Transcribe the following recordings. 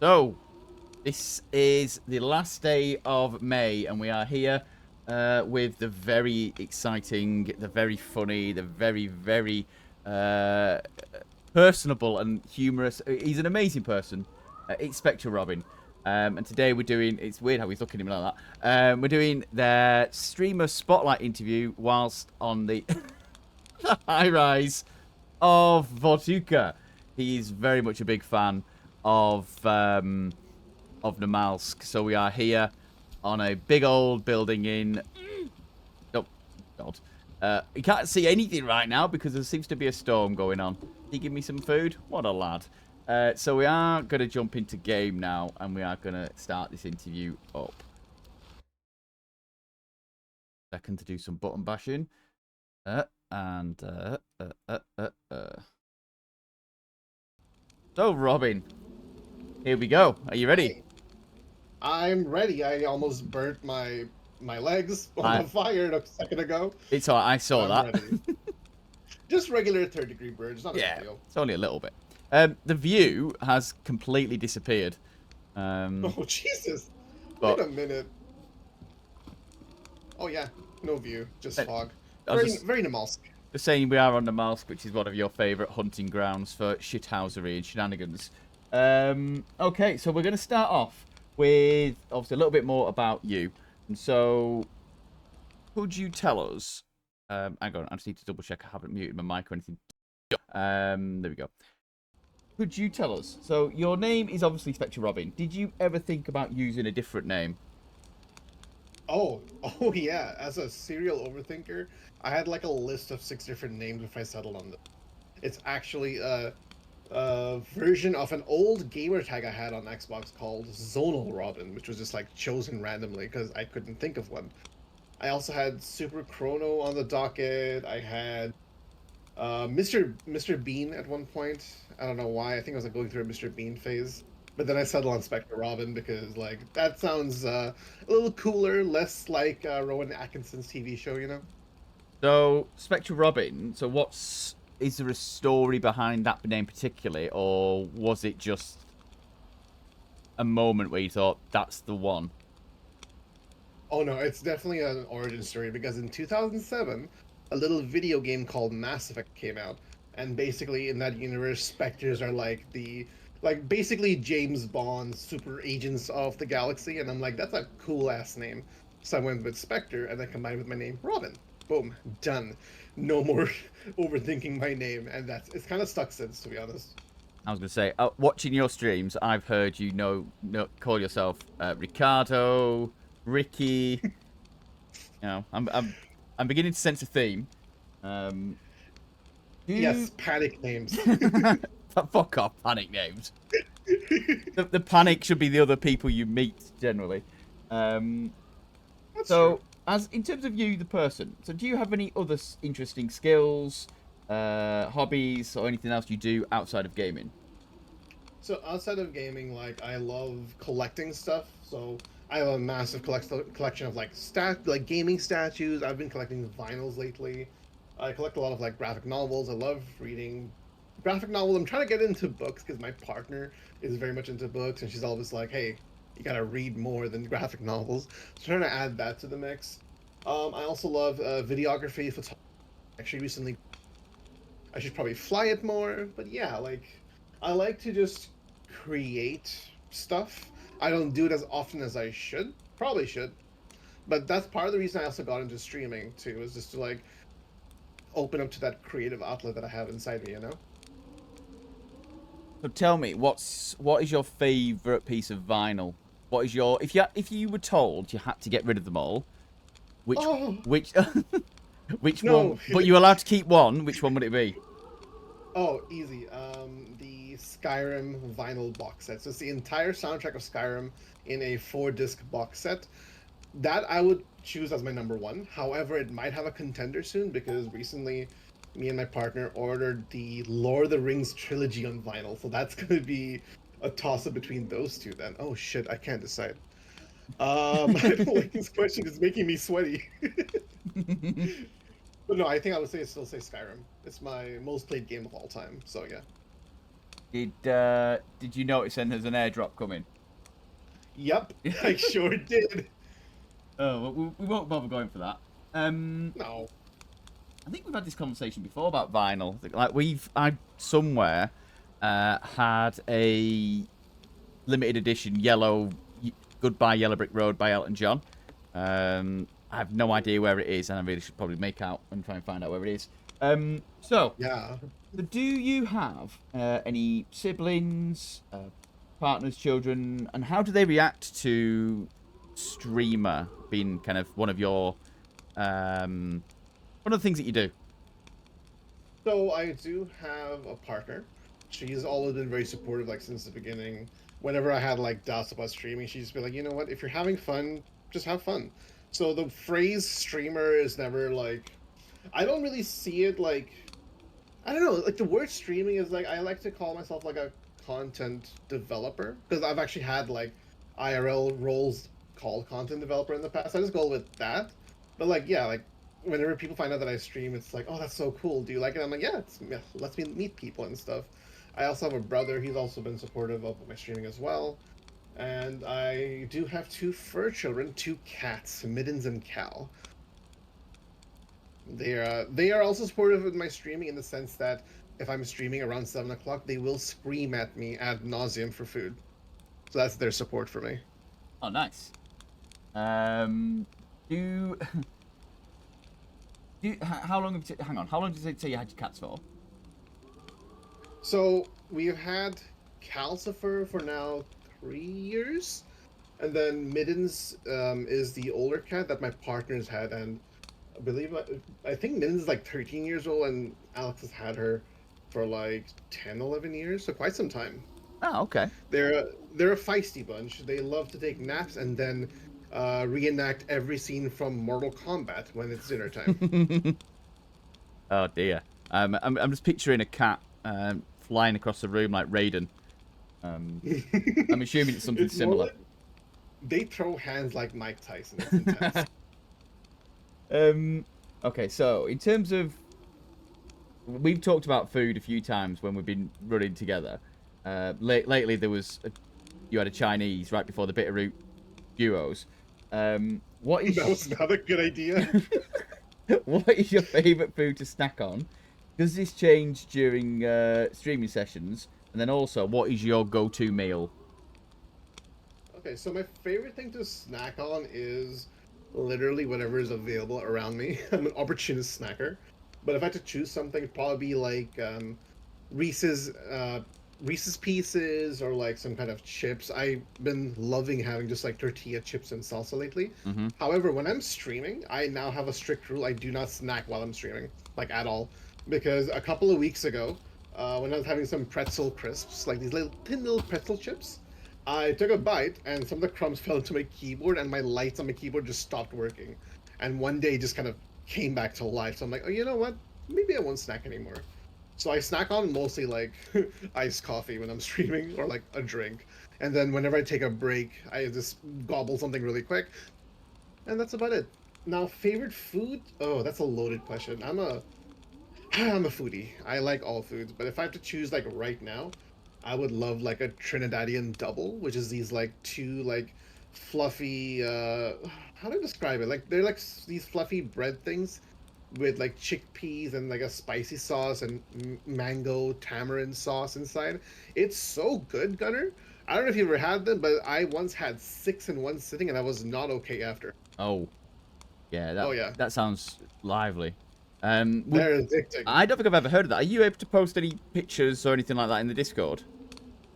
So, this is the last day of May, and we are here with the very exciting, the very funny, the very personable and humorous. He's an amazing person. It's Spectre Robin. And today we're doing, it's weird how he's looking at me like that. We're doing the streamer spotlight interview whilst on the, the high rise of Vortuka. He's very much a big fan of Namalsk. So we are here on a big old building in... Oh, God. You can't see anything right now because there seems to be a storm going on. Can you give me some food? What a lad. So we are going to jump into game now, and we are going to start this interview up. Second to do some button bashing. So, Robin, here we go. Are you ready? I'm ready. I almost burnt my legs on the fire a second ago. It's all right. I saw that. Just regular third-degree burn. It's not a big deal. It's only a little bit. The view has completely disappeared. Oh, Jesus. Wait a minute. Oh, yeah. No view. Just fog. Very Namalsk. Just saying we are on Namalsk, which is one of your favourite hunting grounds for shithousery and shenanigans. Okay, so we're going to start off with, obviously, a little bit more about you. And so, could you tell us... hang on, I just need to double check I haven't muted my mic or anything. There we go. Could you tell us, so your name is obviously Spectre Robin. Did you ever think about using a different name? Oh yeah. As a serial overthinker, I had like a list of 6 different names if I settled on them. It's actually a version of an old gamer tag I had on Xbox called Zonal Robin, which was just like chosen randomly because I couldn't think of one. I also had Super Chrono on the docket. I had Mr. Bean at one point. I don't know why. I think I was like going through a Mr. Bean phase. But then I settled on Spectre Robin because like that sounds a little cooler, less like Rowan Atkinson's TV show, you know? So, Spectre Robin, so is there a story behind that name particularly, or was it just a moment where you thought, that's the one? Oh no, it's definitely an origin story because in 2007, a little video game called Mass Effect came out. And basically in that universe, Spectres are like basically James Bond super agents of the galaxy. And I'm like, that's a cool ass name. So I went with Spectre and then combined with my name, Robin. Boom, done. No more overthinking my name, and it's kind of stuck since, to be honest. I was going to say, watching your streams, I've heard you call yourself Ricardo, Ricky. I'm beginning to sense a theme. Yes, panic names. Fuck off, panic names. the panic should be the other people you meet generally. That's true. As in terms of you, the person, so do you have any other interesting skills, hobbies, or anything else you do outside of gaming? So outside of gaming, like I love collecting stuff. So I have a massive collection of like gaming statues. I've been collecting vinyls lately. I collect a lot of like graphic novels. I love reading graphic novels. I'm trying to get into books because my partner is very much into books, and she's always like, "Hey, you gotta read more than graphic novels." So trying to add that to the mix. I also love videography, photography. Actually, recently, I should probably fly it more. But yeah, like I like to just create stuff. I don't do it as often as I should. Probably should. But that's part of the reason I also got into streaming too, is just to like open up to that creative outlet that I have inside me, you know? So tell me, what is your favorite piece of vinyl? What is your if you were told you had to get rid of them all, which which No. one? But you're allowed to keep one. Which one would it be? Oh, easy. The Skyrim vinyl box set. So it's the entire soundtrack of Skyrim in a 4-disc box set. That I would choose as my number one. However, it might have a contender soon because recently me and my partner ordered the Lord of the Rings trilogy on vinyl. So that's going to be a toss-up between those two then. Oh shit, I can't decide. I don't like this question. It's making me sweaty. But no, I think I would still say Skyrim. It's my most played game of all time. So yeah. Did you notice then there's an airdrop coming? Yep, I sure did. Oh, well, we won't bother going for that. No. I think we've had this conversation before about vinyl. Like I somewhere had a limited edition yellow Goodbye Yellow Brick Road by Elton John. I have no idea where it is, and I really should probably make out and try and find out where it is. So Yeah. do you have any siblings, partners, children, and how do they react to streamer being kind of one of your one of the things that you do? So I do have a partner. She's always been very supportive, like since the beginning. Whenever I had like doubts about streaming, she'd just be like, you know what, if you're having fun, just have fun. So the phrase streamer is never like, I don't really see it like, I don't know, like the word streaming is like, I like to call myself like a content developer because I've actually had like IRL roles called content developer in the past. I just go with that. But like, yeah, like whenever people find out that I stream, it's like, oh, that's so cool. Do you like it? I'm like, yeah, yeah, lets me meet people and stuff. I also have a brother. He's also been supportive of my streaming as well. And I do have two fur children, two cats, Middens and Cal. They are also supportive of my streaming in the sense that if I'm streaming around 7 o'clock, they will scream at me ad nauseum for food. So that's their support for me. Oh, nice. Do how long? Hang on. How long did it say you had your cats for? So we've had Calcifer for now 3 years, and then Middens is the older cat that my partners had, and I think Middens is like 13 years old, and Alex has had her for like 10, 11 years, so quite some time. Oh, okay. They're a feisty bunch. They love to take naps and then reenact every scene from Mortal Kombat when it's dinner time. Oh dear. I'm just picturing a cat flying across the room like Raiden. I'm assuming it's something It's more similar. like they throw hands like Mike Tyson. It's intense. Okay, so in terms of, we've talked about food a few times when we've been running together. Lately, you had a Chinese right before the Bitterroot duos. What is That was not a good idea. what is your favourite food to snack on? Does this change during streaming sessions? And then also, what is your go-to meal? Okay, so my favorite thing to snack on is literally whatever is available around me. I'm an opportunist snacker. But if I had to choose something, it'd probably be like Reese's Reese's Pieces or like some kind of chips. I've been loving having just like tortilla chips and salsa lately. Mm-hmm. However, when I'm streaming, I now have a strict rule. I do not snack while I'm streaming, like at all. Because a couple of weeks ago, when I was having some pretzel crisps, like these little thin little pretzel chips, I took a bite and some of the crumbs fell into my keyboard and my lights on my keyboard just stopped working. And one day just kind of came back to life. So I'm like, oh, you know what? Maybe I won't snack anymore. So I snack on mostly like iced coffee when I'm streaming or like a drink. And then whenever I take a break, I just gobble something really quick. And that's about it. Now, favorite food? Oh, that's a loaded question. I'm a foodie. I like all foods, but if I have to choose like right now, I would love like a Trinidadian double, which is these like two like fluffy how do I describe it? Like they're like these fluffy bread things with like chickpeas and like a spicy sauce and mango tamarind sauce inside. It's so good, Gunner. I don't know if you ever had them, but I once had six in one sitting and I was not okay after. Oh, yeah. Oh yeah, That sounds lively. they're addicting. I don't think I've ever heard of that. Are you able to post any pictures or anything like that in the Discord?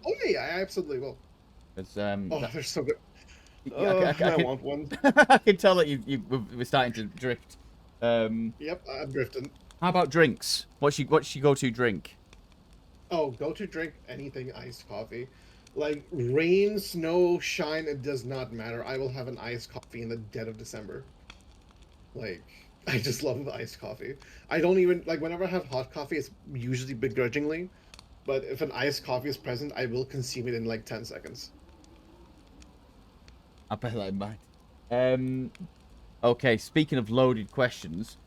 Oh yeah, I absolutely will. 'Cause, Oh, they're so good. I I want one. I can tell that we're starting to drift. Yep, I'm drifting. How about drinks? What's your go-to drink? Oh, go to drink anything iced coffee. Like rain, snow, shine, it does not matter. I will have an iced coffee in the dead of December. Like, I just love iced coffee. I don't even like whenever I have hot coffee, it's usually begrudgingly. But if an iced coffee is present, I will consume it in like 10 seconds. I'll bear that in mind. Okay, speaking of loaded questions,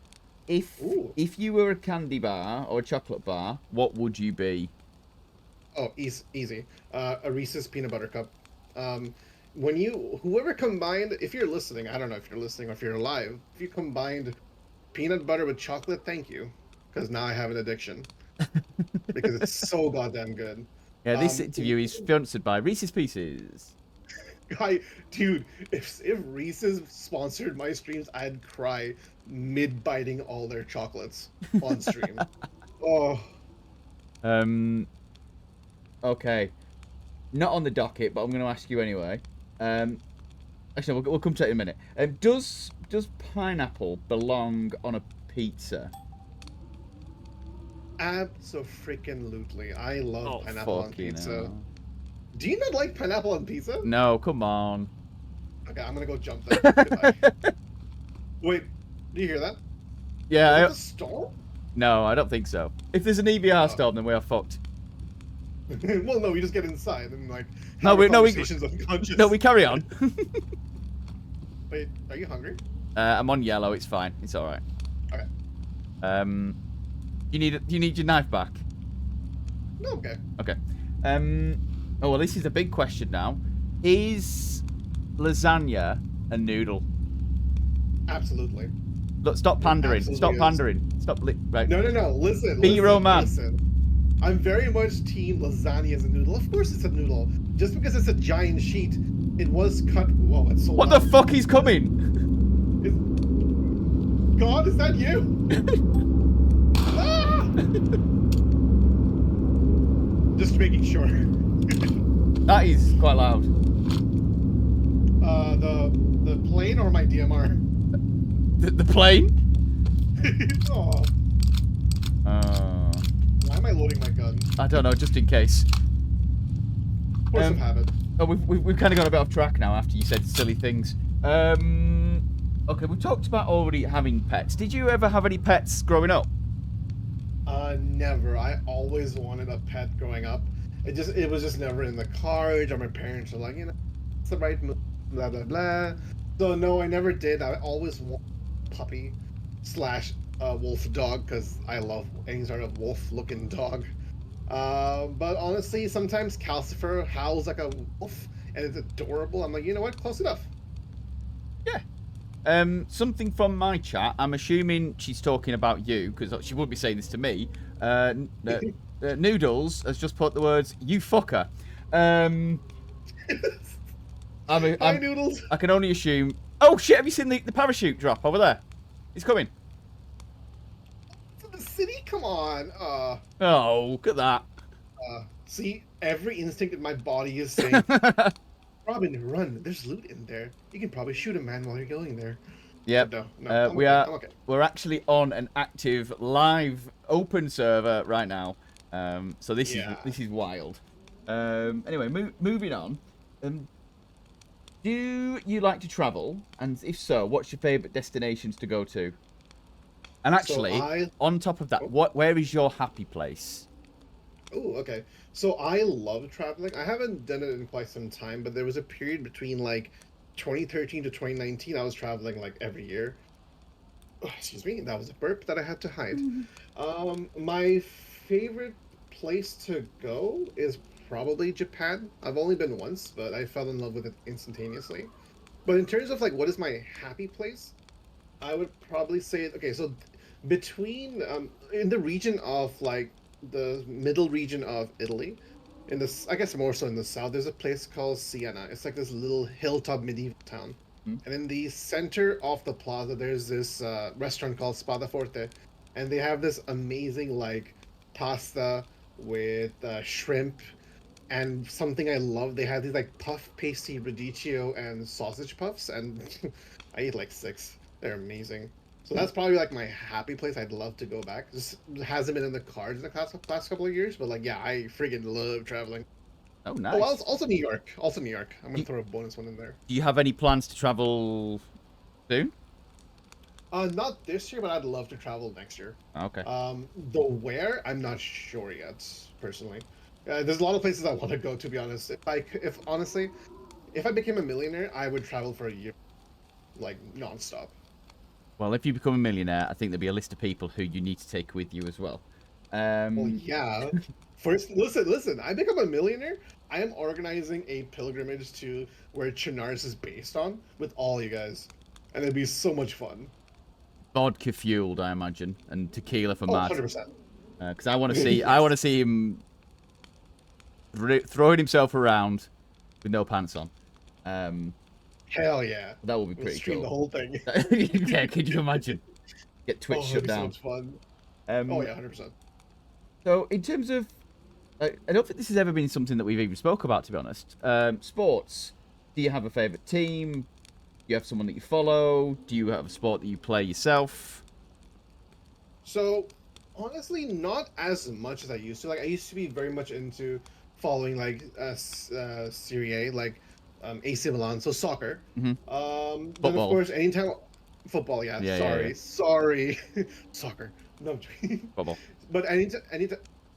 if Ooh. if you were a candy bar or a chocolate bar, what would you be? Oh, easy. A Reese's peanut butter cup. Whoever combined, if you're listening, I don't know if you're listening or if you're alive, if you combined peanut butter with chocolate, thank you, because now I have an addiction because it's so goddamn good. Yeah, this Um, interview is sponsored by Reese's Pieces. I, dude, if Reese's sponsored my streams, I'd cry mid biting all their chocolates on stream. Oh, Okay. Not on the docket, but I'm going to ask you anyway. Actually, we'll come to it in a minute. Does pineapple belong on a pizza? abso-freaking-lutely. I love Oh, pineapple on fucking pizza. hell. Do you not like pineapple on pizza? No, come on. Okay, I'm gonna go jump then. Goodbye. Wait, do you hear that? Yeah, Is that a storm? no, I don't think so. If there's an EBR Oh. storm, then we are fucked. Well, no, we just get inside and like No, have we- our no, we- conversations unconscious. No, we carry on. Wait, are you hungry? I'm on yellow. It's fine. It's all right. Okay. You need your knife back. No, okay. Okay. Oh well, this is a big question now. Is lasagna a noodle? Absolutely. Look, stop pandering. absolutely Stop is. pandering. Stop. Right. No, no, no. Listen. Be your listen, own man. Listen. I'm very much team lasagna as a noodle. Of course, it's a noodle. Just because it's a giant sheet, it was cut. Whoa, it's so. What the loud. fuck is coming? God, is that you? Ah! Just making sure. That is quite loud. The plane or my DMR? The plane? Oh, why am I loading my gun? I don't know. Just in case. Force of habit. Oh, we've kind of got a bit off track now after you said silly things. Okay, we talked about already having pets. Did you ever have any pets growing up? Never. I always wanted a pet growing up. It was just never in the cards, or my parents were like, it's the right move, blah blah blah. So no, I never did. I always wanted a puppy slash wolf dog because I love any sort of wolf-looking dog. But honestly, sometimes Calcifer howls like a wolf, and it's adorable. I'm like, you know what? Close enough. Yeah. Something from my chat. I'm assuming she's talking about you because she would be saying this to me. Noodles has just put the words "you fucker." Hi, Noodles. I can only assume. Oh shit! Have you seen the parachute drop over there? It's coming. To the city? Come on. Oh, look at that. See, every instinct in my body is saying, Robin, run. There's loot in there. You can probably shoot a man while you're going there. Yep. No, I'm we okay, are. I'm okay. We're actually on an active live open server right now. So this is wild. Anyway, moving on. Do you like to travel? And if so, what's your favourite destinations to go to? And actually, on top of that, where is your happy place? Oh, okay. So I love traveling. I haven't done it in quite some time, but there was a period between like 2013 to 2019. I was traveling like every year. Oh, excuse me, that was a burp that I had to hide. My favorite place to go is probably Japan. I've only been once, but I fell in love with it instantaneously. But in terms of like what is my happy place, I would probably say okay. So between in the region of like the middle region of Italy, in this I guess more so in the south, there's a place called Siena. It's like this little hilltop medieval town. And in the center of the plaza, there's this restaurant called Spada Forte, and they have this amazing like pasta with shrimp and something I love. They have these like puff pasty radicchio and sausage puffs, and I eat like 6. They're amazing. So that's probably like my happy place. I'd love to go back. Just hasn't been in the cards in the last couple of years, but like yeah, I freaking love traveling. Oh, nice. Oh, well, also New York. Also New York. I'm gonna throw a bonus one in there. Do you have any plans to travel soon? Not this year, but I'd love to travel next year. Okay. The where, I'm not sure yet, personally. There's a lot of places I want to go, to be honest. If honestly, if I became a millionaire, I would travel for a year, like nonstop. Well, if you become a millionaire, I think there'll be a list of people who you need to take with you as well. Well, yeah. First, listen. I become a millionaire. I am organizing a pilgrimage to where Chernarus is based on with all you guys, and it'd be so much fun. Vodka fueled, I imagine, and tequila for Oh, Mad. 100%. Because I want to see, I want Yes. to see him throwing himself around with no pants on. Hell yeah. That would be We'll pretty stream cool. the whole thing. Yeah, could you imagine? Get Twitch Oh, shut that'd be so down. much fun. Oh Um, yeah, 100%. So, in terms of, I don't think this has ever been something that we've even spoke about, to be honest. Sports. Do you have a favorite team? Do you have someone that you follow? Do you have a sport that you play yourself? So, honestly, not as much as I used to. Like, I used to be very much into following like Serie A, like AC Milan, so soccer. Mhm. Then of Football. course, anytime football, yeah. Yeah, yeah, sorry, soccer. No, I'm joking. Football. But anytime,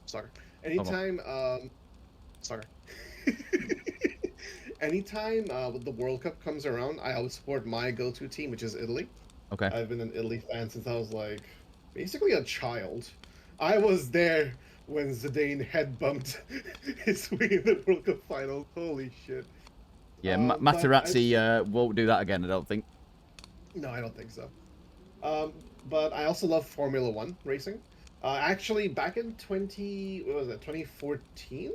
soccer. Anytime, soccer. Anytime the World Cup comes around, I always support my go-to team, which is Italy. Okay. I've been an Italy fan since I was like basically a child. I was there when Zidane head bumped his way in the World Cup final. Holy shit! Yeah, But Materazzi won't do that again, I don't think. no, I don't think so. But I also love Formula One racing. Actually, back in 2014.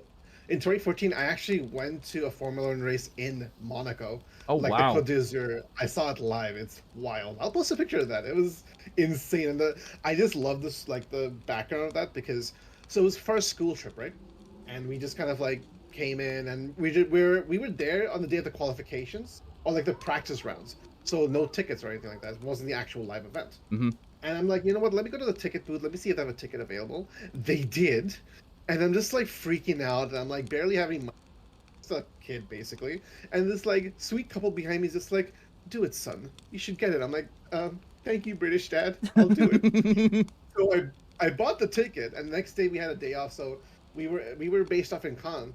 In 2014, I actually went to a Formula One race in Monaco. Oh, Like wow. the Côte d'Azur. I saw it live. It's wild. I'll post a picture of that. It was insane. And I just love this, like the background of that because so it was for a school trip, right? And we just kind of like came in and we were there on the day of the qualifications or like the practice rounds. So no tickets or anything like that. It wasn't the actual live event. Hmm. And I'm like, you know what? Let me go to the ticket booth. Let me see if they have a ticket available. They did. And I'm just like freaking out. And I'm like barely having my it's a kid basically. And this like sweet couple behind me is just like, do it, son. You should get it. I'm like, thank you, British dad. I'll do it. So I bought the ticket and the next day we had a day off. So we were based off in Cannes.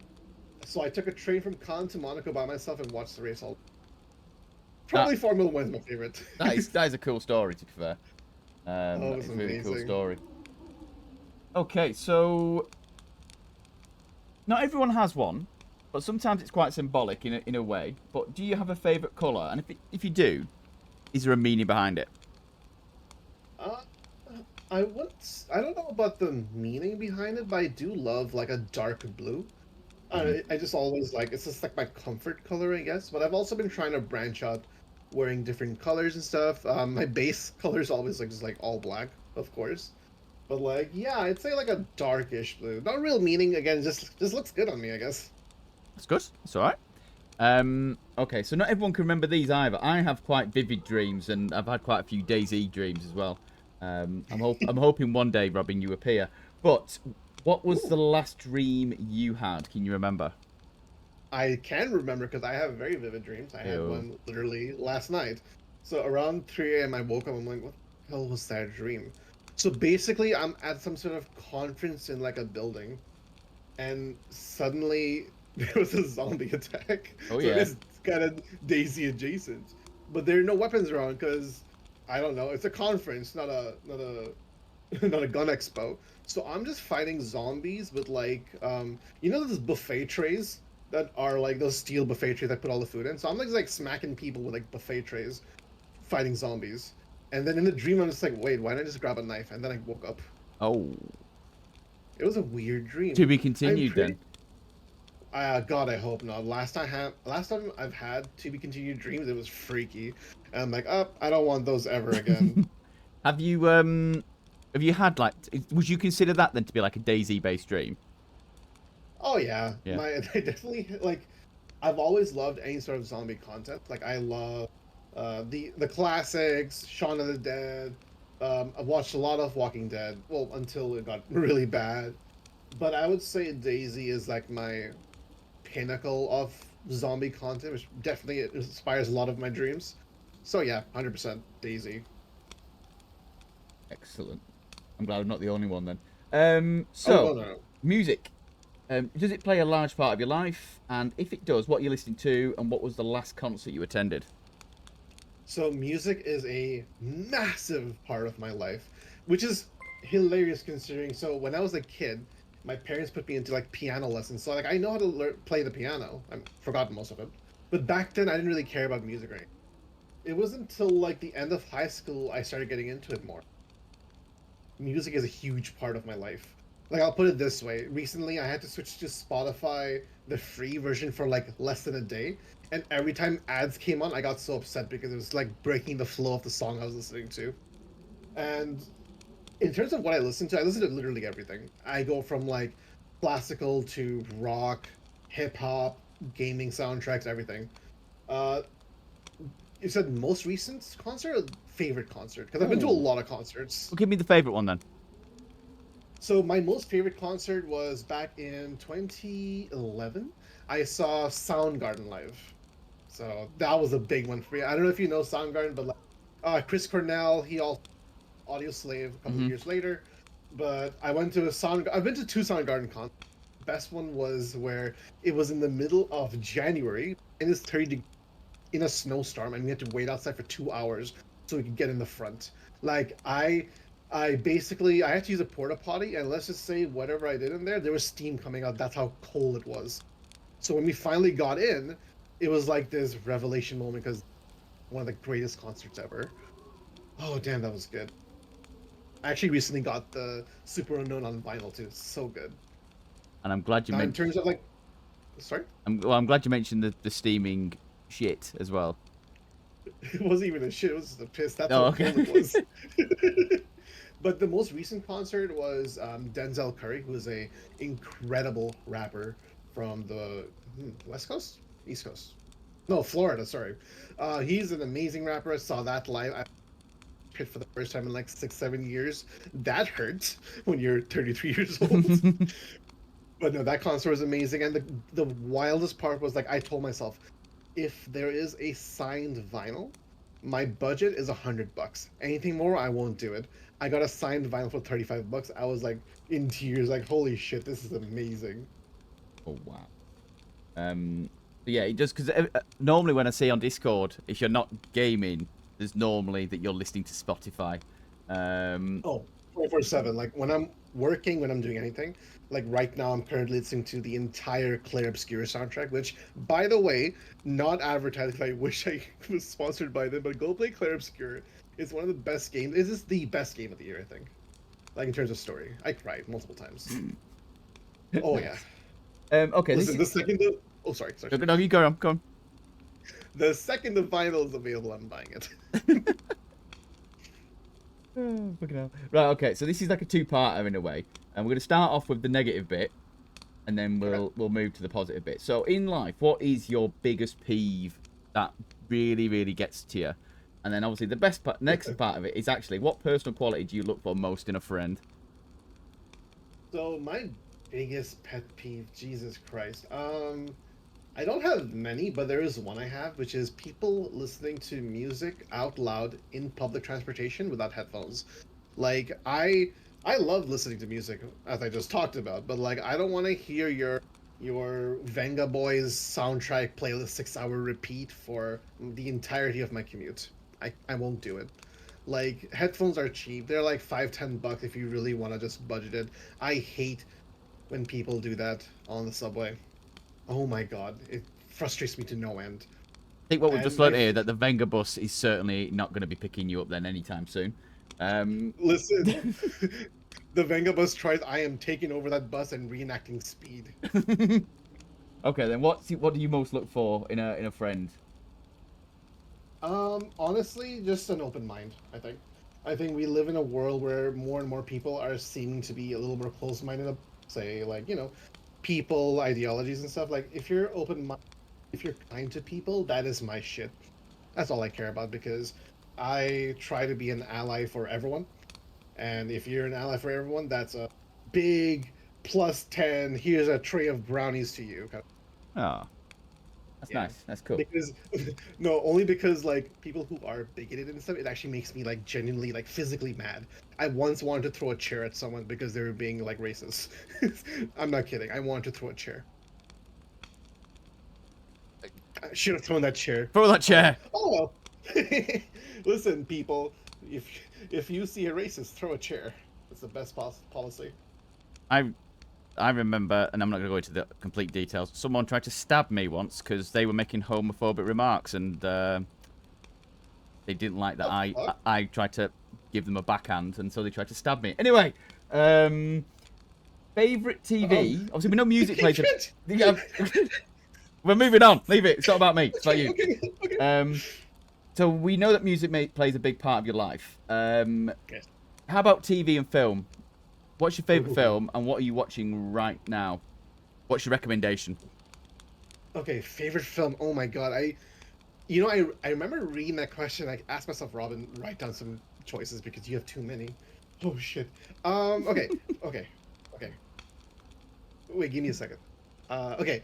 So I took a train from Cannes to Monaco by myself and watched the race all. Probably Formula One is my favorite. that is a cool story, to be fair. Oh, it That was is a really cool amazing. story. Okay, so not everyone has one, but sometimes it's quite symbolic in a way. But do you have a favourite colour? And if you do, is there a meaning behind it? Uh, I don't know about the meaning behind it, but I do love like a dark blue. I just always like it's just like my comfort color, I guess. But I've also been trying to branch out, wearing different colors and stuff. My base color is always like just like all black, of course. But like, yeah, I'd say like a darkish blue. Not real meaning. Again, just looks good on me, I guess. That's good. That's all right. Okay, so not everyone can remember these either. I have quite vivid dreams, and I've had quite a few DayZ dreams as well. I'm hoping one day, Robin, you appear. But what was Ooh. the last dream you had? Can you remember? I can remember because I have very vivid dreams. I had Ew. one literally last night. So around 3 a.m. I woke up. I'm like, what the hell was that dream? So basically, I'm at some sort of conference in like a building, and suddenly there was a zombie attack. Oh, So yeah. it's kind of Daisy adjacent, but there are no weapons around because I don't know. It's a conference, not a gun expo. So I'm just fighting zombies with like you know those buffet trays that are like those steel buffet trays that put all the food in. So I'm like smacking people with like buffet trays, fighting zombies. And then in the dream I'm just like, wait, why didn't I just grab a knife? And then I woke up. Oh, It was a weird dream. to be I'm continued pretty... then. God, I hope not. Last time I've had to be continued dreams, it was freaky. And I'm like, oh, I don't want those ever again. Have you had like? Would you consider that then to be like a DayZ based dream? Oh yeah, Yeah. I definitely like. I've always loved any sort of zombie content. Like I love the classics, Shaun of the Dead. I've watched a lot of Walking Dead. Well, until it got really bad. But I would say Daisy is like my pinnacle of zombie content, which definitely inspires a lot of my dreams. So yeah, 100% Daisy. Excellent. I'm glad I'm not the only one then. Oh So no. music. Does it play a large part of your life? And if it does, what are you listening to? And what was the last concert you attended? So music is a massive part of my life, which is hilarious considering. So when I was a kid, my parents put me into like piano lessons. So like I know how to play the piano. I've forgotten most of it, but back then I didn't really care about music or anything. It wasn't until like the end of high school I started getting into it more. Music is a huge part of my life. Like I'll put it this way: recently I had to switch to Spotify, the free version, for like less than a day, and every time ads came on, I got so upset because it was like breaking the flow of the song I was listening to. And in terms of what I listen to literally everything. I go from like classical to rock, hip hop, gaming soundtracks, everything. Uh, you said most recent concert or favorite concert? Because I've been to a Ooh. lot of concerts. Well, give me the favorite one then. So my most favorite concert was back in 2011. I saw Soundgarden live. So that was a big one for me. I don't know if you know Soundgarden, but like, Chris Cornell, he also Audio Slave a couple of Hmm. years later. But I went to a Sound. I've been to two Soundgarden concerts. Best one was where it was in the middle of January and it's 30 in a snowstorm, and we had to wait outside for 2 hours so we could get in the front. Like I basically I had to use a porta potty, and let's just say whatever I did in there was steam coming out. That's how cold it was. So when we finally got in, it was like this revelation moment because one of the greatest concerts ever. Oh damn, that was good. I actually recently got the Super Unknown on vinyl too. So good. And I'm glad you Now in mentioned. terms of like, sorry, I'm glad you mentioned the steaming shit as well. it wasn't even a shit. It was just a piss. That's Oh, how okay. cold it was. But the most recent concert was Denzel Curry, who is a incredible rapper from the West Coast, East Coast, no, Florida. Sorry, he's an amazing rapper. I saw that live. I pit for the first time in like 6, 7 years. That hurts when you're 33 years old. But no, that concert was amazing, and the wildest part was like I told myself, if there is a signed vinyl, my budget is $100. Anything more, I won't do it. I got a signed vinyl for $35. I was like in tears, like holy shit, this is amazing. Oh wow. Yeah, it does because normally when I see on Discord, if you're not gaming, there's normally that you're listening to Spotify. Um, Oh, 24/7. Like when I'm working, when I'm doing anything. Like right now, I'm currently listening to the entire Clair Obscura soundtrack, which, by the way, not advertised. I wish I was sponsored by them, but go play Clair Obscura. It's one of the best games. This is the best game of the year, I think. Like in terms of story, I cried multiple times. Oh yeah. nice. Okay, this Listen, is. the second the oh sorry, sorry, No, sorry. no, you go on, go on. The second the vinyl is available, I'm buying it. Oh, fucking hell. Right, okay, so this is like a two-parter in a way, and we're gonna start off with the negative bit, and then Okay. we'll move to the positive bit. So in life, what is your biggest peeve that really, really gets to you? And then obviously the best part, next part of it is actually what personal quality do you look for most in a friend? So my biggest pet peeve, Jesus Christ. I don't have many, but there is one I have, which is people listening to music out loud in public transportation without headphones. Like I love listening to music, as I just talked about, but like I don't want to hear your Venga Boys soundtrack playlist 6 hour repeat for the entirety of my commute. I won't do it. Like headphones are cheap. They're like 5, 10 bucks if you really want to just budget it. I hate when people do that on the subway. Oh my god, it frustrates me to no end. I think what we've just And my learned here that the Venga bus is certainly not going to be picking you up then anytime soon. Um, listen, the Venga bus tries. I am taking over that bus and reenacting Speed. okay, then what do you most look for in a friend? Honestly, just an open mind. I think we live in a world where more and more people are seeming to be a little more close-minded. Say, like people, ideologies and stuff. Like, if you're open-minded, if you're kind to people, that is my shit. That's all I care about because I try to be an ally for everyone. And if you're an ally for everyone, that's a big +10. Here's a tray of brownies to you. Oh, that's Yeah. nice. That's cool. Because no, only because like people who are bigoted and stuff, it actually makes me like genuinely like physically mad. I once wanted to throw a chair at someone because they were being like racist. I'm not kidding. I wanted to throw a chair. I should have thrown that chair. Throw that Oh well. chair. Oh well. Listen, people, if if you see a racist, throw a chair. It's the best policy. I I remember, and I'm not going to go into the complete details. Someone tried to stab me once because they were making homophobic remarks, and they didn't like that I tried to give them a backhand, and so they tried to stab me. Anyway, favorite TV. Obviously, we know music plays. Yeah, we're moving on. Leave it. It's not about me. It's about you. Okay. So we know that music plays a big part of your life. Yes. How about TV and film? What's your favorite film, and what are you watching right now? What's your recommendation? Okay, favorite film. Oh my god, I remember reading that question. I asked myself, Robin, write down some choices because you have too many. Oh shit. Okay, okay. Wait, give me a second. Okay.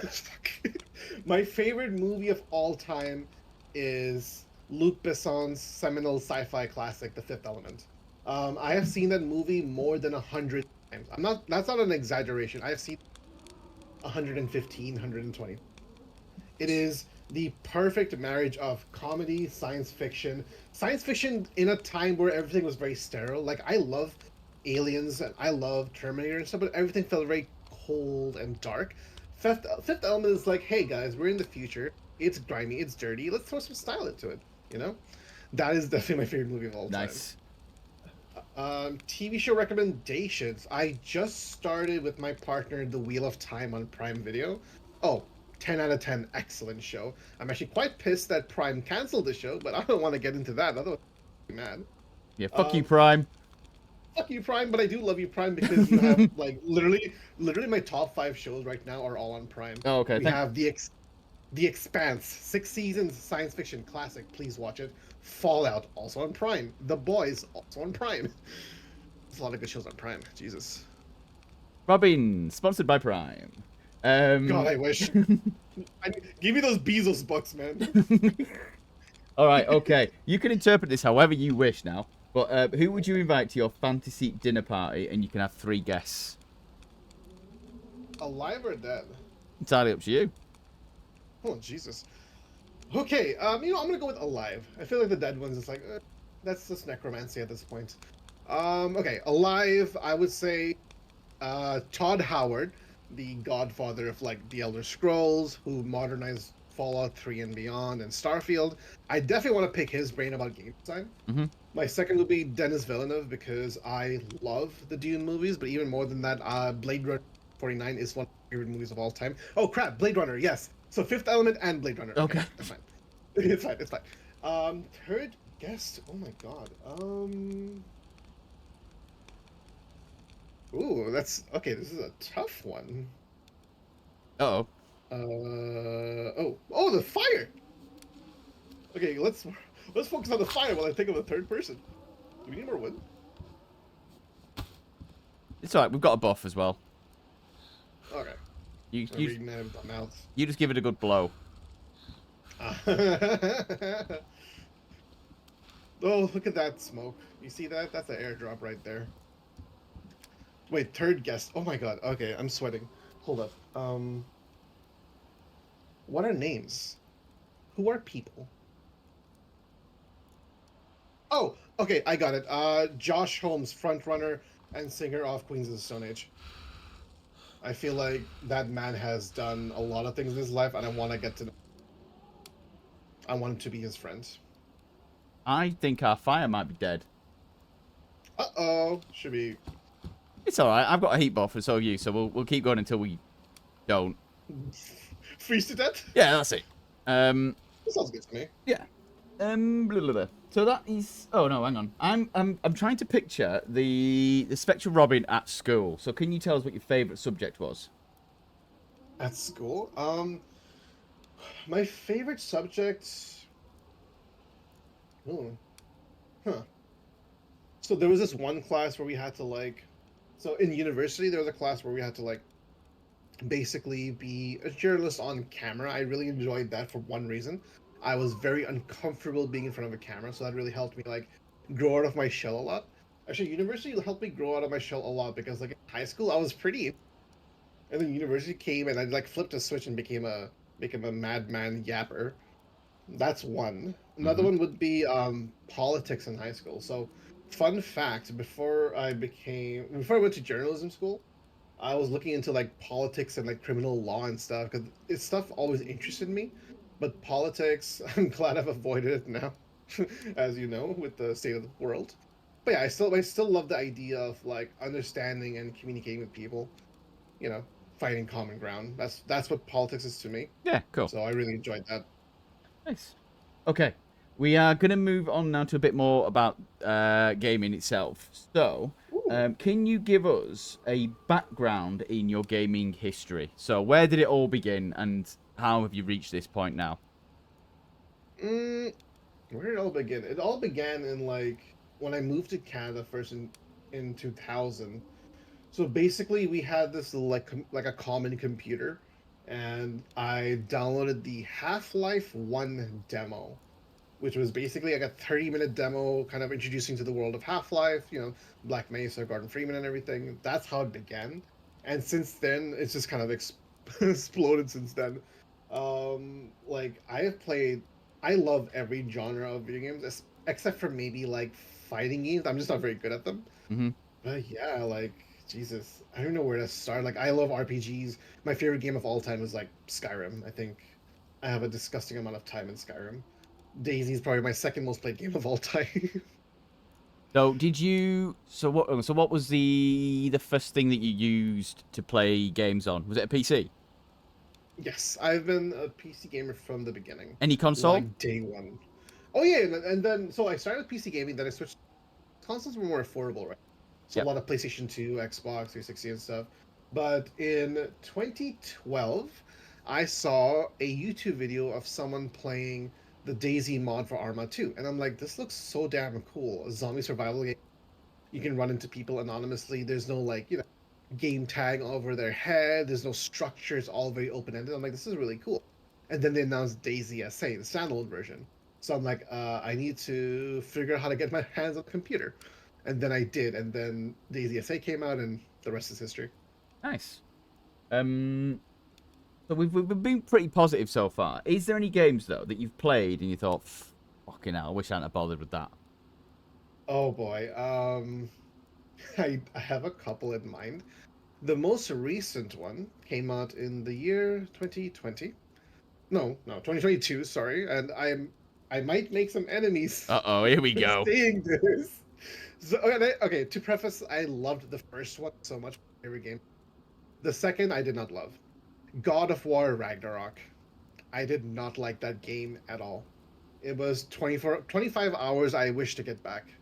Fuck. My favorite movie of all time is Luc Besson's seminal sci-fi classic, The Fifth Element. I have seen that movie more than 100 times. That's not an exaggeration. I have seen 115, 120. It is the perfect marriage of comedy, science fiction in a time where everything was very sterile. Like, I love Aliens and I love Terminator and stuff, but everything felt very cold and dark. Fifth Element is like, hey guys, we're in the future. It's grimy, it's dirty. Let's throw some style into it. You know, that is definitely my favorite movie of all time. Nice. TV show recommendations. I just started with my partner The Wheel of Time on Prime Video. Oh, 10 out of 10, excellent show. I'm actually quite pissed that Prime canceled the show, but I don't want to get into that. Otherwise, I'll be mad. Yeah, fuck you, Prime. Fuck you, Prime, but I do love you, Prime, because you have like literally my top 5 shows right now are all on Prime. Oh, okay. We have The Expanse, 6 seasons, science fiction classic. Please watch it. Fallout, also on Prime. The Boys, also on Prime. There's a lot of good shows on Prime. Jesus. Robin, sponsored by Prime. God, I wish. Give me those Bezos bucks, man. All right, okay. You can interpret this however you wish now. But who would you invite to your fantasy dinner party? And you can have 3 guests. Alive or dead? Entirely up to you. Oh, Jesus. Okay, I'm gonna go with alive. I feel like the dead ones is like, that's just necromancy at this point. Okay, alive, I would say, Todd Howard, the godfather of, like, the Elder Scrolls, who modernized Fallout 3 and beyond, and Starfield. I definitely want to pick his brain about game design. Mm-hmm. My second would be Denis Villeneuve, because I love the Dune movies, but even more than that, Blade Runner 49 is one of my favorite movies of all time. Oh, crap, Blade Runner, yes. So Fifth Element and Blade Runner. Okay. That's fine. It's fine. Third guest. Oh my god. Ooh, that's okay. This is a tough one. Uh-oh. Oh, the fire. Okay, let's focus on the fire while I think of a third person. Do we need more wood? It's alright. We've got a buff as well. Okay. You Mouth. you just give it a good blow. Oh, look at that smoke. You see that? That's an airdrop right there. Wait, third guest. Oh my god. Okay, I'm sweating. Hold up. What are names? Who are people? Oh, okay, I got it. Josh Holmes, frontrunner and singer of Queens of the Stone Age. I feel like that man has done a lot of things in his life, and I want to get to know. I want him to be his friend. I think our fire might be dead. Uh-oh. Should be... It's alright. I've got a heat buff, and so have you, so we'll keep going until we don't. Freeze to death? Yeah, that's it. That sounds good to me. Yeah. Blah, blah, blah. So that is. Oh no, hang on. I'm trying to picture the Spectre Robin at school. So can you tell us what your favourite subject was? At school? My favorite subject. Oh. Huh. So there was this one class where we had to, like. So in university, there was a class where we had to, like, basically be a journalist on camera. I really enjoyed that for one reason. I was very uncomfortable being in front of a camera, so that really helped me, like, grow out of my shell a lot. Actually, university helped me grow out of my shell a lot because, like, in high school I was pretty, and then university came and I, like, flipped a switch and became a madman yapper. That's one. Another one would be politics in high school. So fun fact: before I went to journalism school, I was looking into like politics and like criminal law and stuff because it's stuff always interested me. But politics, I'm glad I've avoided it now, as you know, with the state of the world. But yeah, I still love the idea of like understanding and communicating with people. You know, finding common ground. That's what politics is to me. Yeah, cool. So I really enjoyed that. Nice. Okay, we are going to move on now to a bit more about gaming itself. So, Ooh. can you give us a background in your gaming history? So, where did it all begin, and how have you reached this point now? Mm, where did it all begin? It all began in like when I moved to Canada first in 2000. So basically, we had this like a common computer, and I downloaded the Half-Life 1 demo, which was basically like a 30-minute demo, kind of introducing to the world of Half-Life, Black Mesa, Gordon Freeman, and everything. That's how it began, and since then, it's just kind of exploded since then. Like I have played, I love every genre of video games, except for maybe like fighting games. I'm just not very good at them. Hmm. But yeah, like Jesus, I don't know where to start. Like I love RPGs. My favorite game of all time is like Skyrim. I think I have a disgusting amount of time in Skyrim. Daisy is probably my second most played game of all time. So, did you? So what? So what was the first thing that you used to play games on? Was it a PC? Yes, I've been a PC gamer from the beginning, Any console? like day one. Oh yeah, and then so I started with PC gaming, then I switched. Consoles were more affordable, right? So a Yep. lot of PlayStation 2, Xbox 360 and stuff. But in 2012, I saw a YouTube video of someone playing the Daisy mod for Arma 2. And I'm like, this looks so damn cool. A zombie survival game. You can run into people anonymously. There's no like, game tag over their head. There's no structure. It's all very open-ended. I'm like, this is really cool. And then they announced Daisy SA, the standalone version. So I'm like, I need to figure out how to get my hands on a computer. And then I did, and then Daisy SA came out, and the rest is history. Nice. Um. So we've been pretty positive so far. Is there any games though that you've played and you thought, fucking hell, I wish I hadn't have bothered with that? Oh boy, I have a couple in mind. The most recent one came out in the year 2020. No, 2022. Sorry, and I might make some enemies Uh oh, here we for go. saying this. So okay, to preface, I loved the first one so much. My favorite game. The second, I did not love. God of War Ragnarok. I did not like that game at all. It was 25 hours I wish to get back.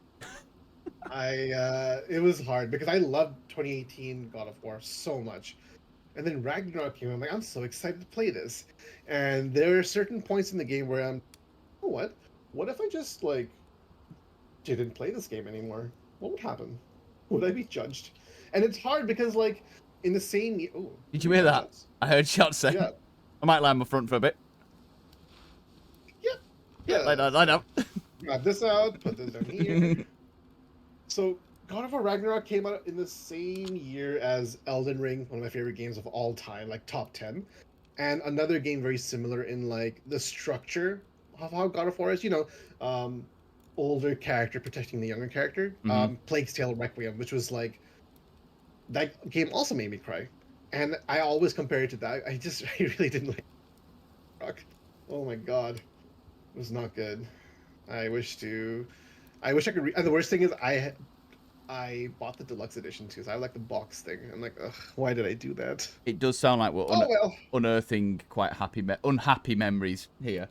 It was hard because I loved 2018 God of War so much. And then Ragnarok came. I'm like, I'm so excited to play this. And there are certain points in the game where you know what? What if I just like didn't play this game anymore? What would happen? Would I be judged? And it's hard because like in the same year. Oh, Did you hear that? gunshots. I heard shots saying. Yeah, I might lie on my front for a bit. yeah, Yeah, yeah. lie down. Got this out. Put this down here. So God of War Ragnarok came out in the same year as Elden Ring, one of my favorite games of all time, like top 10. And another game very similar in like the structure of how God of War is, older character protecting the younger character. Hmm. Plague's Tale Requiem, which was like that game also made me cry. And I always compare it to that. I really didn't like Rock. Oh my god. It was not good. I wish to I wish I could and the worst thing is I bought the deluxe edition too, so I like the box thing. I'm like, ugh, why did I do that? It does sound like we're Oh well. unearthing quite unhappy memories here.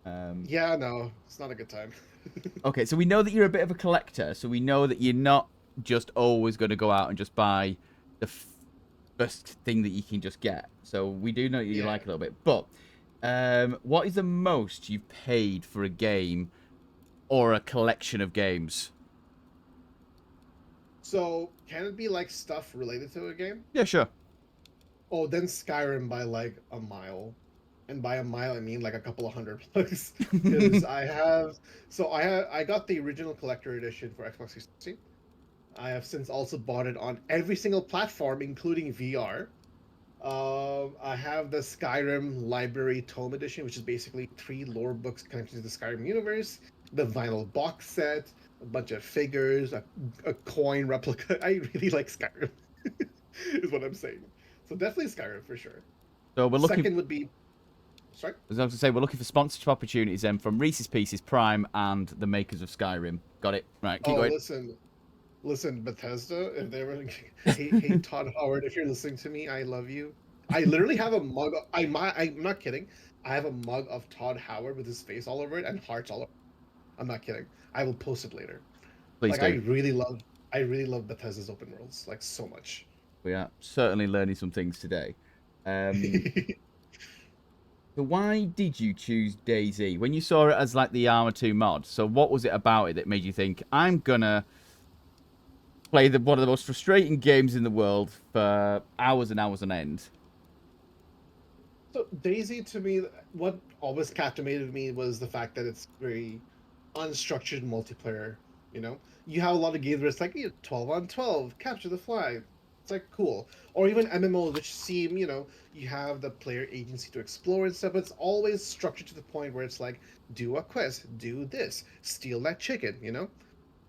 Um, Yeah, no, it's not a good time. okay, so we know that you're a bit of a collector, so we know that you're not just always going to go out and just buy the first thing that you can just get. So we do know you Yeah. like it a little bit. But what is the most you've paid for a game or a collection of games? So can it be like stuff related to a game? Yeah, sure. Oh, then Skyrim by like a mile. And by a mile I mean like a couple of $100. Because I got the original collector edition for Xbox 360. I have since also bought it on every single platform, including VR. I have the Skyrim Library Tome Edition, which is basically 3 lore books connected to the Skyrim universe, the vinyl box set, a bunch of figures, a coin replica. I really like Skyrim, is what I'm saying. So definitely Skyrim for sure. So we're looking. Second would be, sorry. As I was going to say, we're looking for sponsorship opportunities then from Reese's Pieces, Prime, and the makers of Skyrim. Got it. Right, keep Oh, going. listen, Bethesda. If they were, hey Todd Howard, if you're listening to me, I love you. I literally have a mug. I'm not kidding. I have a mug of Todd Howard with his face all over it and hearts all over. I'm not kidding. I will post it later. Please Like do. I really love Bethesda's open worlds like so much. We are certainly learning some things today. So why did you choose DayZ when you saw it as like the Arma 2 mod? So what was it about it that made you think I'm gonna play one of the most frustrating games in the world for hours and hours on end? So Daisy to me, what always captivated me was the fact that it's very unstructured multiplayer. You know, you have a lot of games where it's like 12 on 12, capture the flag. It's like cool, or even MMOs which seem you have the player agency to explore and stuff. But it's always structured to the point where it's like do a quest, do this, steal that chicken.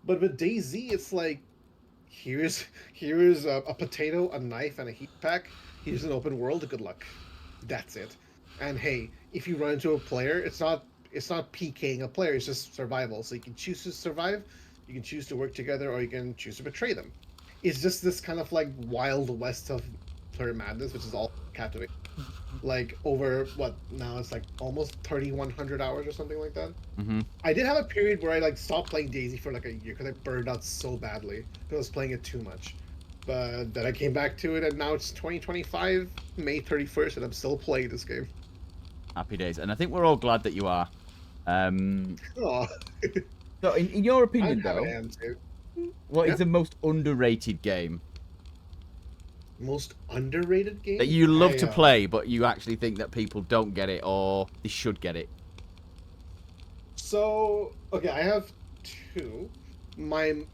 But with DayZ, it's like here's a potato, a knife, and a heat pack. Here's an open world. Good luck. That's it. And hey, if you run into a player, it's not PKing a player. It's just survival. So you can choose to survive, you can choose to work together, or you can choose to betray them. It's just this kind of like wild west of player madness, which is all captivating. Like over what now it's like almost 3,100 hours or something like that. Mm-hmm. I did have a period where I like stopped playing Daisy for like a year because I burned out so badly because I was playing it too much. But then I came back to it, and now it's 2025, May 31st, and I'm still playing this game. Happy days, and I think we're all glad that you are. Oh, So in your I opinion, have an though, answer. what Yeah. is the most underrated game Most underrated game that you love to I, play, but you actually think that people don't get it or they should get it? So okay, I have two. My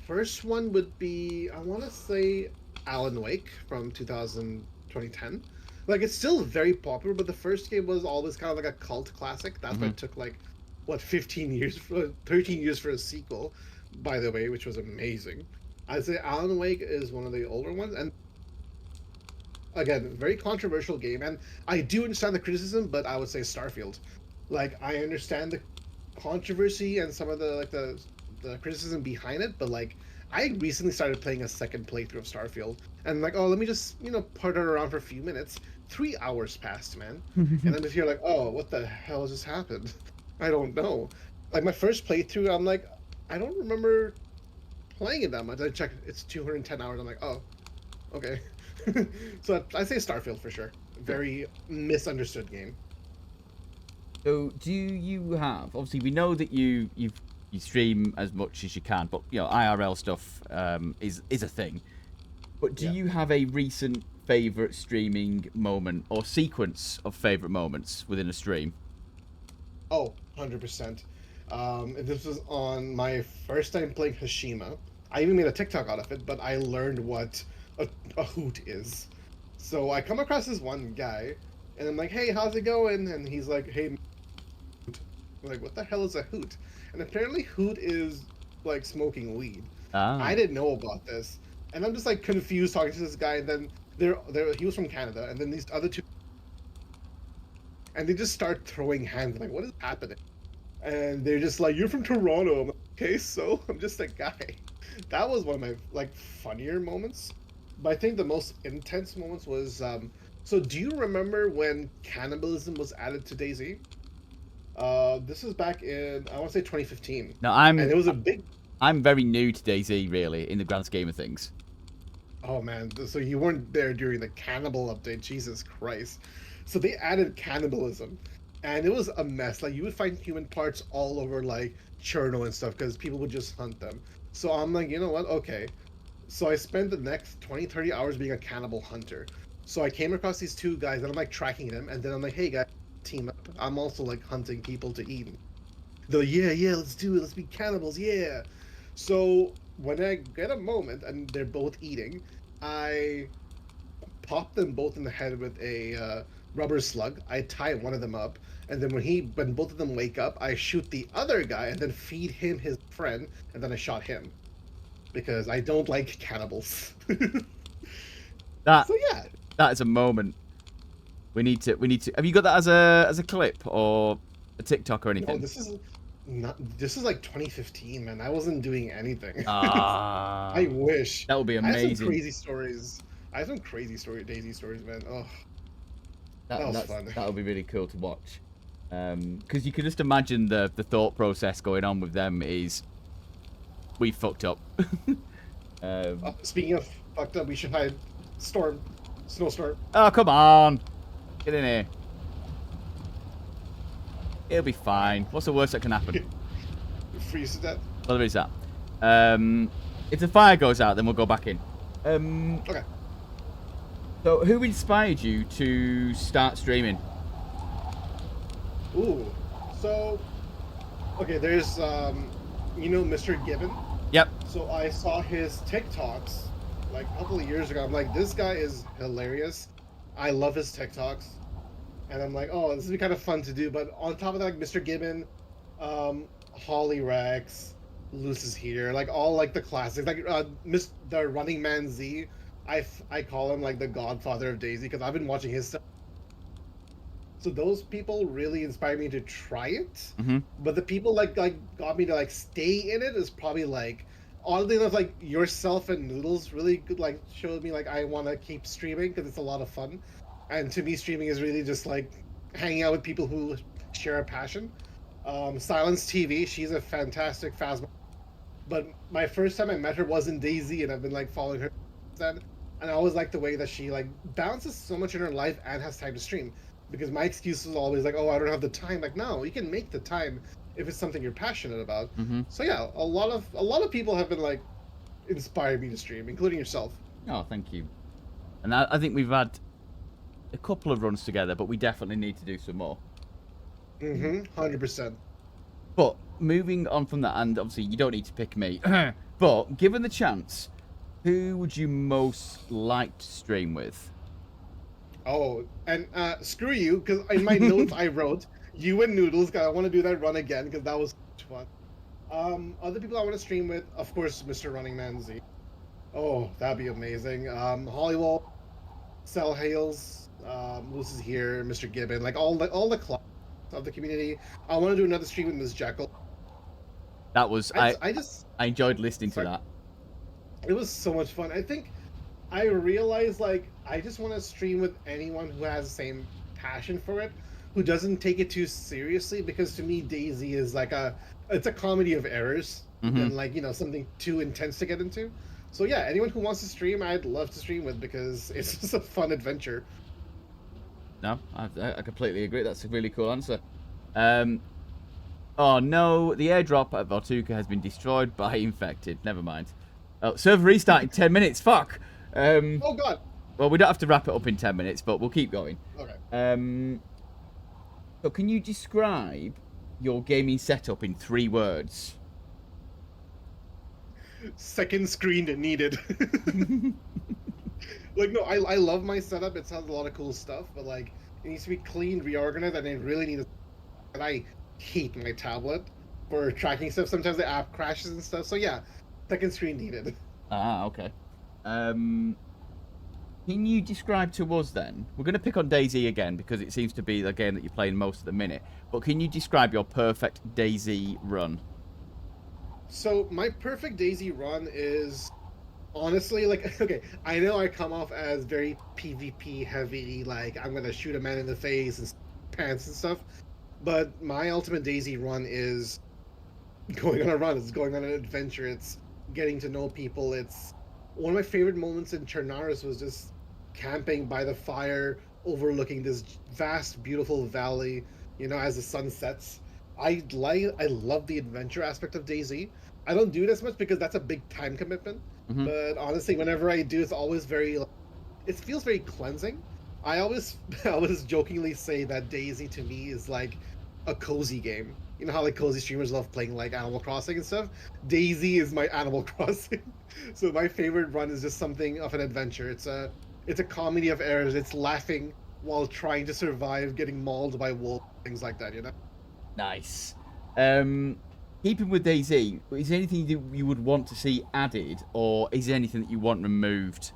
first one would be I want to say Alan Wake from 2010. Like it's still very popular, but the first game was always kind of like a cult classic. That's why it took like what 15 years, 13 years for a sequel, by the way, which was amazing. I'd say Alan Wake is one of the older ones, and again, very controversial game. And I do understand the criticism, but I would say Starfield. Like I understand the controversy and some of the criticism behind it, but like I recently started playing a second playthrough of Starfield, and like, oh, let me just putter around for a few minutes. 3 hours passed, man, and then if you're like, oh, what the hell just happened? I don't know. Like my first playthrough, I'm like, I don't remember playing it that much. I checked, it's 210 hours. I'm like, oh, okay. So I say Starfield for sure. Very misunderstood game. So, do you have? Obviously, we know that you stream as much as you can, but IRL stuff is a thing. But do Yeah. you have a recent favorite streaming moment or sequence of favorite moments within a stream? Oh, 100%. This was on my first time playing Hashima. I even made a TikTok out of it, but I learned what a hoot is. So I come across this one guy, and I'm like, hey, how's it going? And he's like, hey, hoot. I'm like, what the hell is a hoot? And apparently hoot is like smoking weed. Ah. I didn't know about this. And I'm just like confused talking to this guy, and then he was from Canada, and then these other two, and they just start throwing hands. I'm like, what is happening? And they're just like, you're from Toronto. I'm like, okay, so I'm just a guy. That was one of my like funnier moments. But I think the most intense moments was so do you remember when cannibalism was added to DayZ? This was back in I want to say 2015. No, And it was a big I'm very new to DayZ, really, in the grand scheme of things. Oh man, so you weren't there during the cannibal update, Jesus Christ. So they added cannibalism, and it was a mess. Like you would find human parts all over like Cherno and stuff because people would just hunt them. So I'm like, you know what? Okay. So I spent the next 20, 30 hours being a cannibal hunter. So I came across these two guys and I'm like tracking them, and then I'm like, hey guys, team up. I'm also like hunting people to eat. They're like, yeah, let's do it. Let's be cannibals, yeah. So when I get a moment and they're both eating, I pop them both in the head with a rubber slug. I tie one of them up, And then when both of them wake up, I shoot the other guy and then feed him his friend, and then I shot him because I don't like cannibals. That So yeah, that is a moment. We need to. Have you got that as a clip or a TikTok or no, anything? this is like 2015, man. I wasn't doing anything. Ah, I wish. that would be I have some amazing. crazy stories. I have some crazy Daisy stories, man. Oh, that was fun. That would be really cool to watch. Because you can just imagine the thought process going on with them is, we fucked up. Speaking of fucked up, we should hide. Snowstorm. Oh, come on. Get in here. It'll be fine. What's the worst that can happen? Freeze to death. Well, there is that. If the fire goes out, then we'll go back in. Okay. So, who inspired you to start streaming? Ooh. So, okay, there's Mr. Gibbon. Yep. So I saw his TikToks like a couple of years ago. I'm like, this guy is hilarious. I love his TikToks. And I'm like, oh, this would be kind of fun to do. But on top of that, like Mr. Gibbon, Holly Rex, Luce is here, like all like the classics, like the Running Man Z. I call him like the godfather of Daisy because I've been watching his stuff. So those people really inspired me to try it. Mm-hmm. But the people like got me to like stay in it is probably like, oddly enough, like yourself and Noodles really good, like showed me like I want to keep streaming because it's a lot of fun. And to me, streaming is really just like hanging out with people who share a passion. Silence TV, she's a fantastic Phasma. But my first time I met her was in Daisy, and I've been like following her since then. And I always like the way that she like balances so much in her life and has time to stream. Because my excuse was always like, oh, I don't have the time. Like, no, you can make the time if it's something you're passionate about. Mm-hmm. So yeah, a lot of people have been like inspired me to stream, including yourself. Oh, thank you. And I think we've had a couple of runs together, but we definitely need to do some more. 100%. But moving on from that, and obviously you don't need to pick me, but given the chance, who would you most like to stream with? Oh, and screw you, because in my notes I wrote you and Noodles. Cause I want to do that run again because that was fun. Other people I want to stream with, of course, Mr. Running Man Z. Oh, that'd be amazing. Hollywall, Cell Hales, Luce is here, Mr. Gibbon, like all the clubs of the community. I want to do another stream with Ms. Jekyll. That was I enjoyed listening to that. It was so much fun. I think I realized like I just want to stream with anyone who has the same passion for it, who doesn't take it too seriously, because to me Daisy is like it's a comedy of errors and like, something too intense to get into. So yeah, anyone who wants to stream, I'd love to stream with because it's just a fun adventure. No, I completely agree. That's a really cool answer. Oh no, the airdrop at Vortuka has been destroyed by infected. Never mind. Oh, server restart in 10 minutes. Fuck. Oh god. Well, we don't have to wrap it up in 10 minutes, but we'll keep going. Okay. So can you describe your gaming setup in 3 words? Second screen needed. Like, no, I love my setup. It has a lot of cool stuff, but like it needs to be clean, reorganized, and I really need and I hate my tablet for tracking stuff. Sometimes the app crashes and stuff. So yeah, second screen needed. Ah, okay. Can you describe to us then? We're going to pick on Daisy again because it seems to be the game that you're playing most at the minute. But can you describe your perfect Daisy run? So my perfect Daisy run is honestly like, okay, I know I come off as very PvP heavy, like I'm gonna shoot a man in the face and pants and stuff, but my ultimate Daisy run is going on a run. It's going on an adventure. It's getting to know people. It's one of my favorite moments in Chernaris was just camping by the fire, overlooking this vast, beautiful valley. As the sun sets. I love the adventure aspect of Daisy. I don't do it as much because that's a big time commitment. But honestly, whenever I do, it's always it feels very cleansing. I always jokingly say that Daisy to me is like a cozy game. You know how like cozy streamers love playing like Animal Crossing and stuff? Daisy is my Animal Crossing. So my favorite run is just something of an adventure. It's a comedy of errors. It's laughing while trying to survive getting mauled by wolves, things like that, you know? Nice. Keeping with DayZ, is there anything that you would want to see added, or is there anything that you want removed?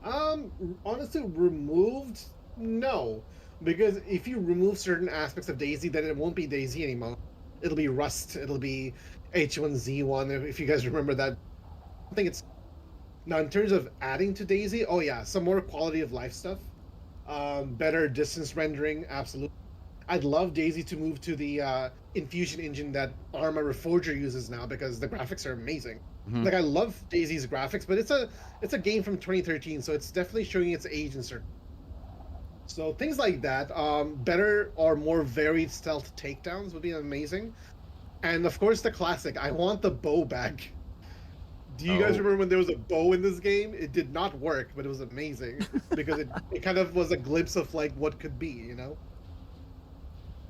Honestly, removed? No. Because if you remove certain aspects of Daisy, then it won't be Daisy anymore. It'll be Rust, it'll be H1Z1, if you guys remember that. I think it's... Now, in terms of adding to Daisy, oh yeah, some more quality of life stuff. Better distance rendering, absolutely. I'd love Daisy to move to the Infusion engine that Arma Reforger uses now, because the graphics are amazing. Like, I love Daisy's graphics, but it's a game from 2013, so it's definitely showing its age in certain. So things like that, better or more varied stealth takedowns would be amazing. And of course, the classic. I want the bow back. Do you guys remember when there was a bow in this game? It did not work, but it was amazing because it kind of was a glimpse of like what could be, you know.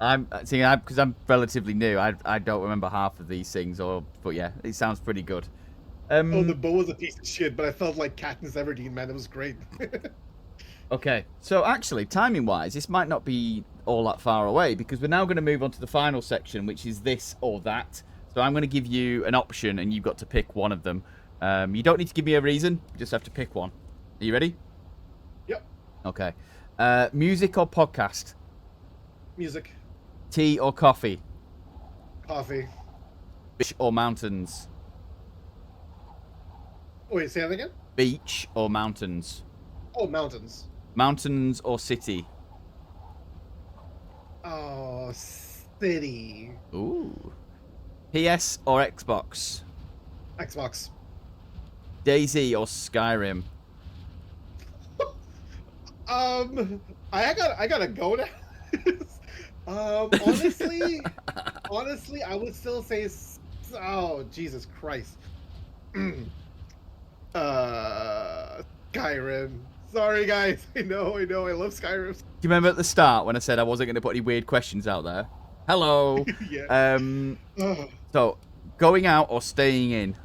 Because I'm relatively new. I don't remember half of these things, but yeah, it sounds pretty good. Oh, the bow was a piece of shit, but I felt like Katniss Everdeen, man. It was great. Okay, so actually, timing-wise, this might not be all that far away, because we're now going to move on to the final section, which is this or that. So I'm going to give you an option, and you've got to pick one of them. You don't need to give me a reason. You just have to pick one. Are you ready? Yep. Okay. Music or podcast? Music. Tea or coffee? Coffee. Beach or mountains? Wait, say that again? Beach or mountains? Oh, mountains. Mountains or city? Oh, city. Ooh. PS or Xbox? Xbox. DayZ or Skyrim? I gotta go now. Honestly, I would still say, oh, Jesus Christ. Skyrim. Sorry, guys. I know, I love Skyrim. Do you remember at the start when I said I wasn't going to put any weird questions out there? Hello. Yeah. So, going out or staying in?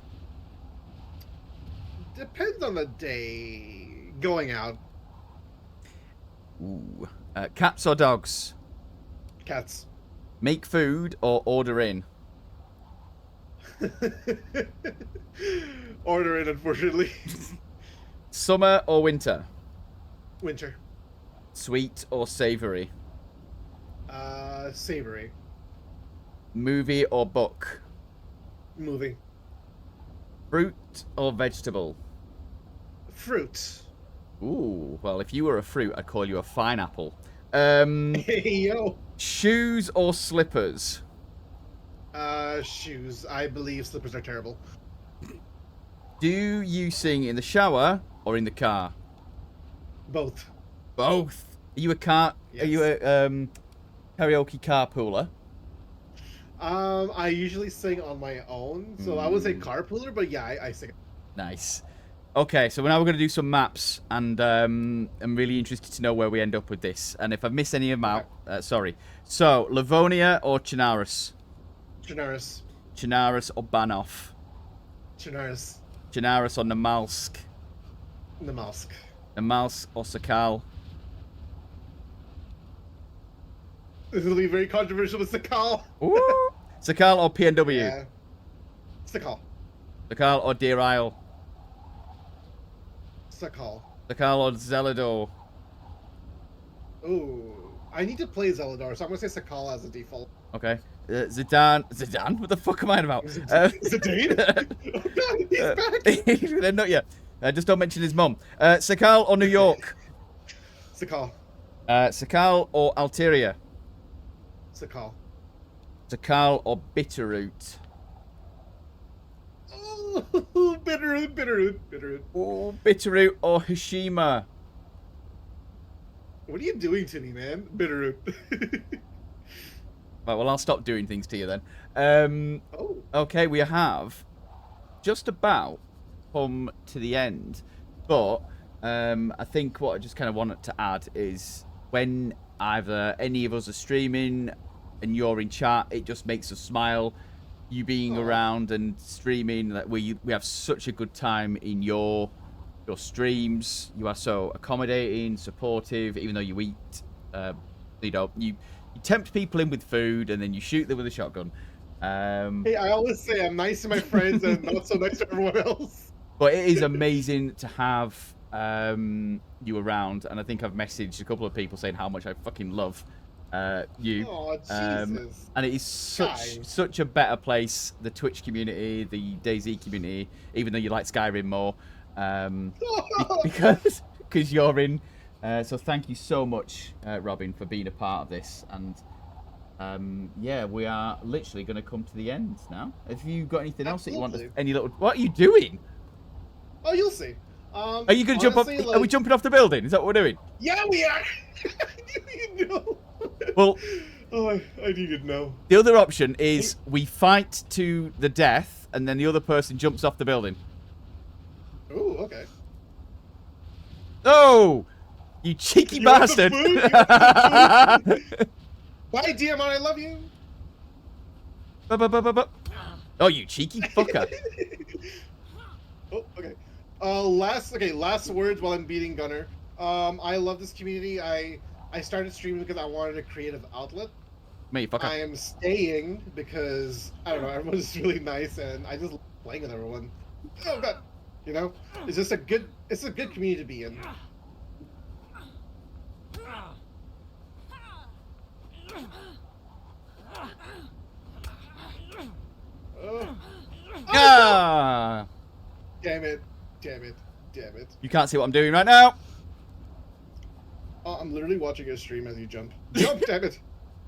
Depends on the day. Going out. Ooh. Cats or dogs? Cats. Make food or order in? Order it, unfortunately. Summer or winter? Winter. Sweet or savory? Savory. Movie or book? Movie. Fruit or vegetable? Fruit. Ooh, well, if you were a fruit, I'd call you a pineapple. Hey, yo. Shoes or slippers? Shoes. I believe slippers are terrible. Do you sing in the shower or in the car? Both. Both. Are you a car? Yes. Are you a karaoke carpooler? I usually sing on my own, so I would say carpooler, but yeah, I sing. Nice. Okay, so now we're going to do some maps, and I'm really interested to know where we end up with this. And if I've missed any of them out, sorry. So, Livonia or Chernarus? Chernarus. Chernarus or Banov? Chernarus. Chernarus or Namalsk? Namalsk. Namalsk or Sakal? This will be very controversial with Sakal. Ooh. Sakal or PNW? Yeah. Sakal. Sakal or Deer Isle? Sakal. Sakal or Zelador? Ooh. I need to play Zelador, so I'm going to say Sakal as a default. Okay. Zidane? Zidane? What the fuck am I on about? Zidane? Oh god, he's back! Not yet. Just don't mention his mum. Sakal or New York? Sakal. Sakal or Alteria? Sakal. Sakal or Bitterroot? Oh, Bitterroot. Oh, Bitterroot or Hashima? What are you doing to me, man? Bitterroot. Right, well, I'll stop doing things to you then. Oh. Okay, we have just about come to the end. But I think what I just kind of wanted to add is when either any of us are streaming and you're in chat, it just makes us smile. You being around and streaming, like we have such a good time in your your streams. You are so accommodating, supportive, even though you eat. You know, you tempt people in with food and then you shoot them with a shotgun. Hey, I always say I'm nice to my friends and not so nice to everyone else. But it is amazing to have you around, and I think I've messaged a couple of people saying how much I fucking love you. Oh, Jesus. And it is such a better place. The Twitch community, the DayZ community, even though you like Skyrim more, because you're in. So thank you so much, Robin, for being a part of this. And yeah, we are literally going to come to the end now. Have you got anything else that you want? Any little? What are you doing? Oh, you'll see. Are you going to jump up? Like, are we jumping off the building? Is that what we're doing? Yeah, we are. You know. Well, oh, I needed to know. The other option is we fight to the death, and then the other person jumps off the building. Ooh, okay. Oh, you cheeky bastard! Bye, Diamond. I love you. Oh, you cheeky fucker! Oh, okay. Last words while I'm beating Gunner. I love this community. I started streaming because I wanted a creative outlet. Me, fucker. I am staying because I don't know, everyone's just really nice and I just love playing with everyone. Oh god. You know? It's just a good community to be in. Oh. Ah! Damn it. You can't see what I'm doing right now. Oh, I'm literally watching your stream as you jump. Jump, damn it!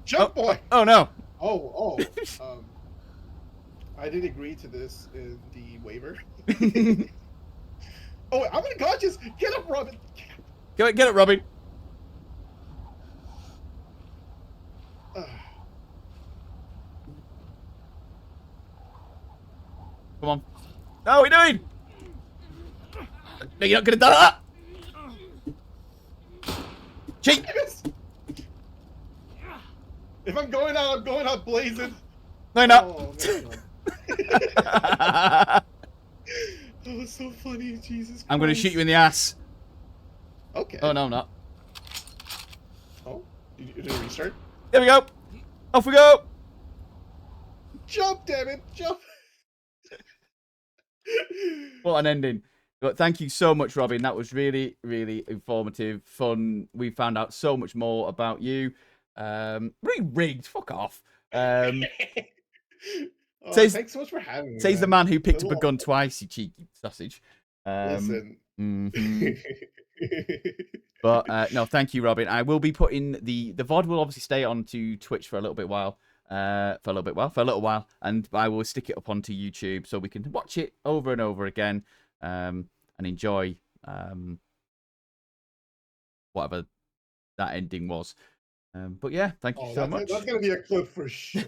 Jump, boy! Oh no! Oh. I did agree to this in the waiver. Oh, wait, I'm unconscious! Get up, Robin! Get it, Robin! Come on. No, what are you doing? No, you're not gonna do that! Cheat! If I'm going out blazing. No, no. Oh, that was so funny, Jesus Christ. I'm gonna shoot you in the ass. Okay. Oh, no, I'm not. Oh? Did it restart? There we go. Off we go. Jump, damn it! Jump! What an ending. But thank you so much, Robin. That was really, really informative, fun. We found out so much more about you. Really rigged. Fuck off. Thanks so much for having me. Says the man who picked up a gun twice, you cheeky sausage. Listen. But no, thank you, Robin. I will be putting the VOD will obviously stay on to Twitch for a little while, and I will stick it up onto YouTube so we can watch it over and over again, and enjoy whatever that ending was. But yeah, thank you so much. That's gonna be a clip for sure.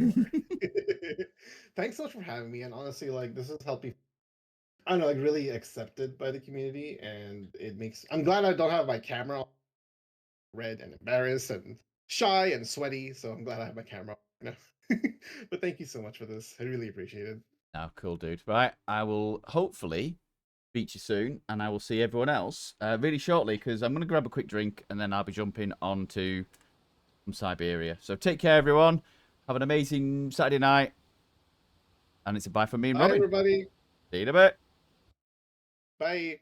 Thanks so much for having me, and honestly, like, this has helped me, I don't know, like, really accepted by the community, and I'm glad I don't have my camera red and embarrassed and shy and sweaty, so I'm glad I have my camera on now. But thank you so much for this. I really appreciate it. Oh, cool, dude. Right, I will hopefully beat you soon, and I will see everyone else really shortly, because I'm going to grab a quick drink, and then I'll be jumping on to Siberia. So take care, everyone. Have an amazing Saturday night. And it's a bye from me and Robin. Bye, everybody. See you in a bit. Bye.